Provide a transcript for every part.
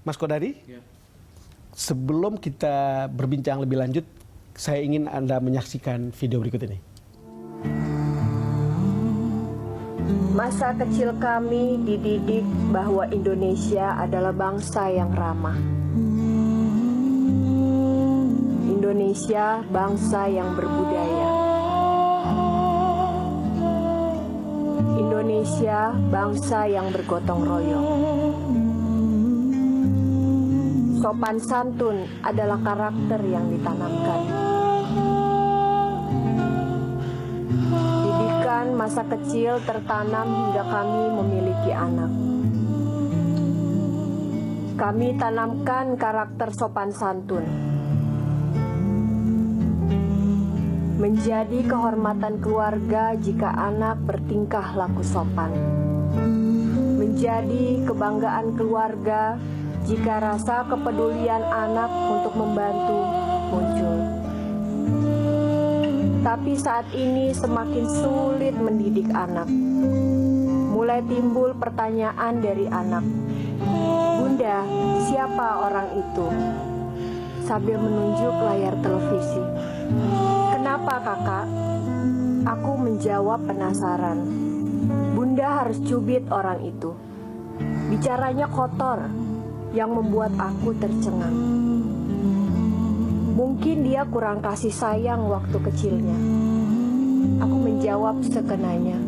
Mas Kodari, Ya. sebelum kita berbincang lebih lanjut, saya ingin Anda menyaksikan video berikut ini. Masa kecil kami dididik bahwa Indonesia adalah bangsa yang ramah. Indonesia bangsa yang berbudaya. Indonesia bangsa yang bergotong royong. Sopan santun adalah karakter yang ditanamkan. Didikan masa kecil tertanam hingga kami memiliki anak. Kami tanamkan karakter sopan santun. Menjadi kehormatan keluarga jika anak bertingkah laku sopan. Menjadi kebanggaan keluarga jika rasa kepedulian anak untuk membantu muncul. Tapi saat ini semakin sulit mendidik anak. Mulai timbul pertanyaan dari anak. Bunda, siapa orang itu? Sambil menunjuk layar televisi. Kenapa kakak? Aku menjawab penasaran. Bunda harus cubit orang itu. Bicaranya kotor, yang membuat aku tercengang. Mungkin dia kurang kasih sayang waktu kecilnya. Aku menjawab sekenanya,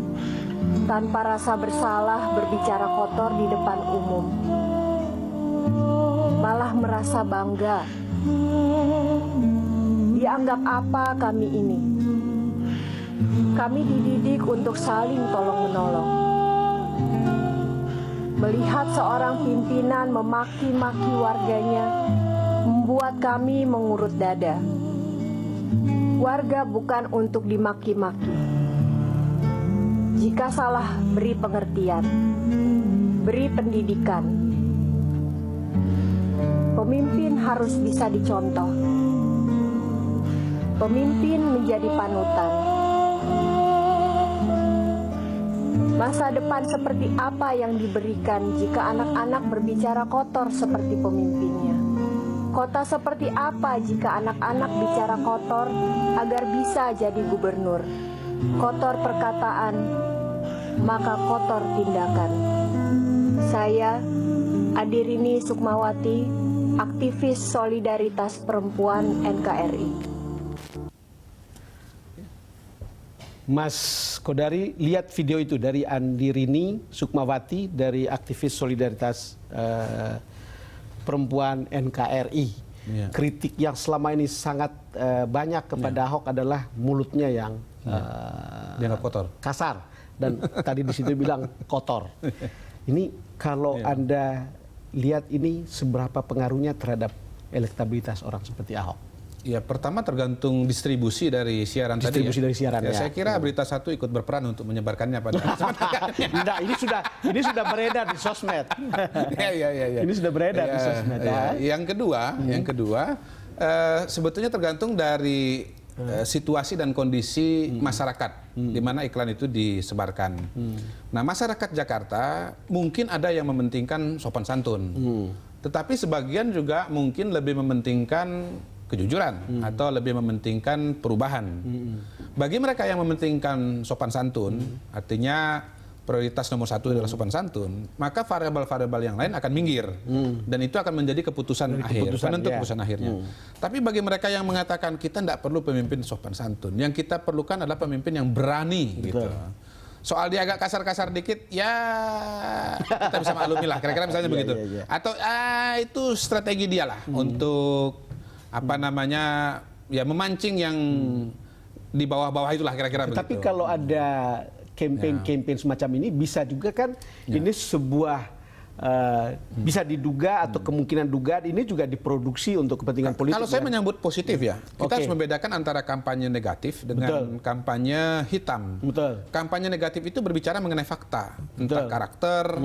tanpa rasa bersalah berbicara kotor di depan umum. Malah merasa bangga. Dianggap apa kami ini? Kami dididik untuk saling tolong-menolong. Melihat seorang pimpinan memaki-maki warganya membuat kami mengurut dada. Warga bukan untuk dimaki-maki. Jika salah, beri pengertian, beri pendidikan. Pemimpin harus bisa dicontoh. Pemimpin menjadi panutan. Masa depan seperti apa yang diberikan jika anak-anak berbicara kotor seperti pemimpinnya? Kota seperti apa jika anak-anak bicara kotor agar bisa jadi gubernur? Kotor perkataan, maka kotor tindakan. Saya, Adirini Sukmawati, aktivis solidaritas perempuan NKRI. Mas Kodari, lihat video itu dari Adirini Sukmawati dari aktivis solidaritas perempuan NKRI. Ya. Kritik yang selama ini sangat banyak kepada Ahok adalah mulutnya yang dianggap kotor, kasar, dan tadi di situ bilang kotor. Ini kalau Anda lihat ini seberapa pengaruhnya terhadap elektabilitas orang seperti Ahok? Ya, pertama tergantung distribusi dari siaran Distribusi tadi. dari siaran, ya. Saya kira Berita Satu ikut berperan untuk menyebarkannya pada. Tidak, ini sudah beredar di sosmed. Ya. Ini sudah beredar di sosmed. Ya. Yang kedua, sebetulnya tergantung dari situasi dan kondisi masyarakat di mana iklan itu disebarkan. Nah, masyarakat Jakarta mungkin ada yang mementingkan sopan santun, tetapi sebagian juga mungkin lebih mementingkan kejujuran atau lebih mementingkan perubahan. Bagi mereka yang mementingkan sopan santun, artinya prioritas nomor satu adalah sopan santun, maka variabel-variabel yang lain akan minggir, dan itu akan menjadi keputusan akhir, penentu keputusan akhirnya. Tapi bagi mereka yang mengatakan kita tidak perlu pemimpin sopan santun, yang kita perlukan adalah pemimpin yang berani, gitu. Soal dia agak kasar-kasar dikit, ya kita bisa maklumi lah, kira-kira misalnya begitu. Atau itu strategi dia lah untuk ya memancing yang di bawah-bawah itulah kira-kira begitu. Tapi kalau ada campaign semacam ini bisa juga kan ini sebuah bisa diduga atau kemungkinan dugaan ini juga diproduksi untuk kepentingan politik. Kalau saya menyambut positif ya, kita harus membedakan antara kampanye negatif dengan kampanye hitam. Betul. Kampanye negatif itu berbicara mengenai fakta, tentang karakter.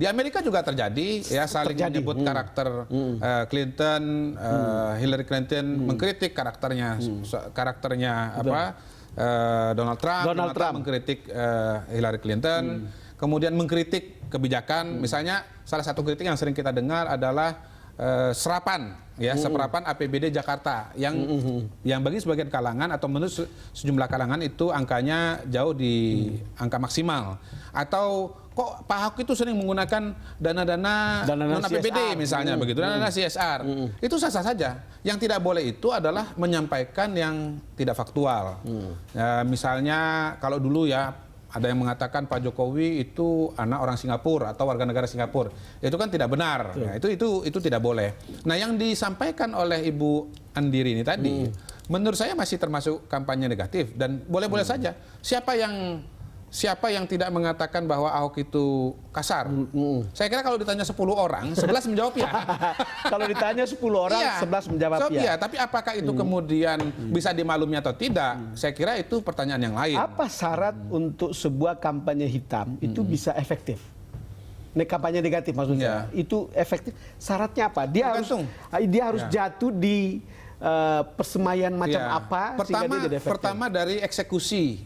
Di Amerika juga terjadi ya, saling menyebut karakter Clinton, Hillary Clinton, mengkritik karakternya Donald Trump mengkritik Hillary Clinton. Kemudian mengkritik kebijakan, misalnya salah satu kritik yang sering kita dengar adalah serapan ya, seperapan APBD Jakarta yang bagi sebagian kalangan atau menurut sejumlah kalangan itu angkanya jauh di angka maksimal. Atau kok Pak Ahok itu sering menggunakan dana-dana non APBD misalnya begitu, dana CSR. Itu sah-sah saja. Yang tidak boleh itu adalah menyampaikan yang tidak faktual. Ya, misalnya kalau dulu ya ada yang mengatakan Pak Jokowi itu anak orang Singapura atau warga negara Singapura. Itu kan tidak benar. Ya, itu tidak boleh. Nah, yang disampaikan oleh Ibu Andiri ini tadi, menurut saya masih termasuk kampanye negatif dan boleh-boleh saja. Siapa yang tidak mengatakan bahwa Ahok itu kasar? Saya kira kalau ditanya 10 orang, 11 menjawab ya. Kalau ditanya 10 orang, 11 menjawab ya. Tapi apakah itu kemudian bisa dimaklumi atau tidak? Saya kira itu pertanyaan yang lain. Apa syarat untuk sebuah kampanye hitam itu bisa efektif? Kampanye negatif maksudnya. Itu efektif. Syaratnya apa? Dia harus jatuh di persemaian macam apa sehingga dia jadi efektif? Pertama dari eksekusi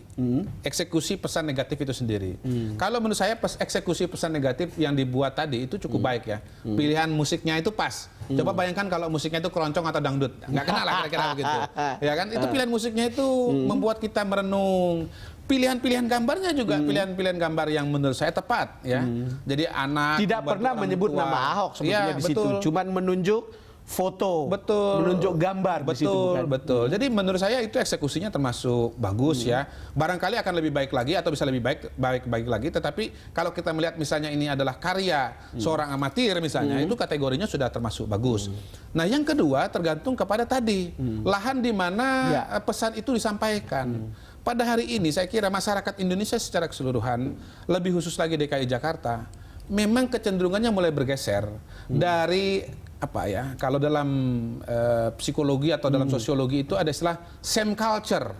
pesan negatif itu sendiri. Kalau menurut saya eksekusi pesan negatif yang dibuat tadi itu cukup baik ya. Pilihan musiknya itu pas. Coba bayangkan kalau musiknya itu keroncong atau dangdut, nggak kenal lah kira-kira begitu. Ya kan? Itu pilihan musiknya itu membuat kita merenung. Pilihan-pilihan gambarnya juga pilihan-pilihan gambar yang menurut saya tepat ya. Jadi anak tidak pernah menyebut nama Ahok sebetulnya di situ, cuman menunjuk foto, menunjuk gambar, betul. Jadi menurut saya itu eksekusinya termasuk bagus ya. Barangkali akan lebih baik lagi atau bisa lebih baik lagi. Tetapi kalau kita melihat misalnya ini adalah karya seorang amatir misalnya, itu kategorinya sudah termasuk bagus. Nah, yang kedua tergantung kepada tadi lahan di mana pesan itu disampaikan. Pada hari ini saya kira masyarakat Indonesia secara keseluruhan, lebih khusus lagi DKI Jakarta, memang kecenderungannya mulai bergeser dari apa ya, kalau dalam psikologi atau dalam sosiologi itu ada istilah same culture,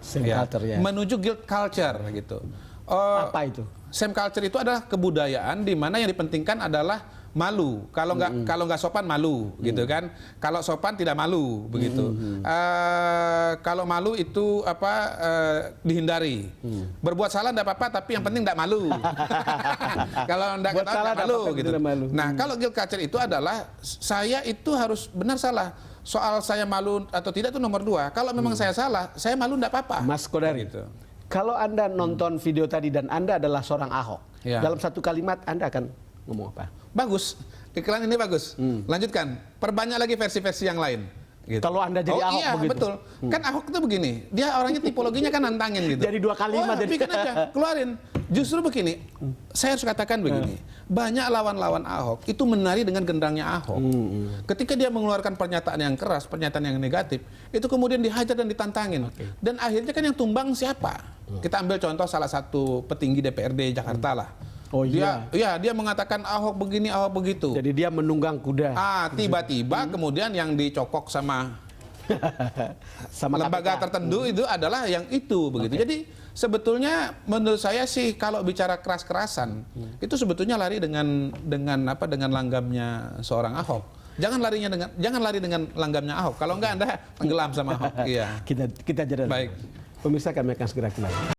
menuju guilt culture gitu. Apa itu? Same culture itu adalah kebudayaan di mana yang dipentingkan adalah malu. Kalau nggak sopan malu, gitu kan? Kalau sopan tidak malu, begitu. Kalau malu itu dihindari. Berbuat salah tidak apa-apa, tapi yang penting tidak malu. Kalau tidak malu, gitu. Nah, kalau guilt culture itu adalah saya itu harus benar salah. Soal saya malu atau tidak itu nomor 2. Kalau memang saya salah, saya malu tidak apa-apa. Mas Kodari, gitu. Kalau Anda nonton video tadi dan Anda adalah seorang Ahok, dalam satu kalimat Anda akan ngomong apa? Bagus, iklan ini bagus. Lanjutkan, perbanyak lagi versi-versi yang lain. Gitu. Kalau Anda jadi Ahok begitu. Betul. Kan Ahok itu begini, dia orangnya tipologinya kan nantangin gitu. Jadi 2 kalimat. Bikin aja, keluarin. Justru begini, saya harus katakan begini, banyak lawan-lawan Ahok itu menari dengan gendangnya Ahok. Ketika dia mengeluarkan pernyataan yang keras, pernyataan yang negatif, itu kemudian dihajar dan ditantangin. Dan akhirnya kan yang tumbang siapa? Kita ambil contoh salah satu petinggi DPRD Jakarta lah. Dia mengatakan Ahok begini, Ahok begitu. Jadi dia menunggang kuda. Tiba-tiba kemudian yang dicokok sama lembaga tertentu itu adalah yang itu begitu. Jadi sebetulnya menurut saya sih kalau bicara keras-kerasan itu sebetulnya lari dengan langgamnya seorang Ahok. Jangan lari dengan langgamnya Ahok. Kalau enggak Anda tenggelam sama Ahok. Iya. Kita jeda. Baik. Pemirsa, kami akan segera kembali.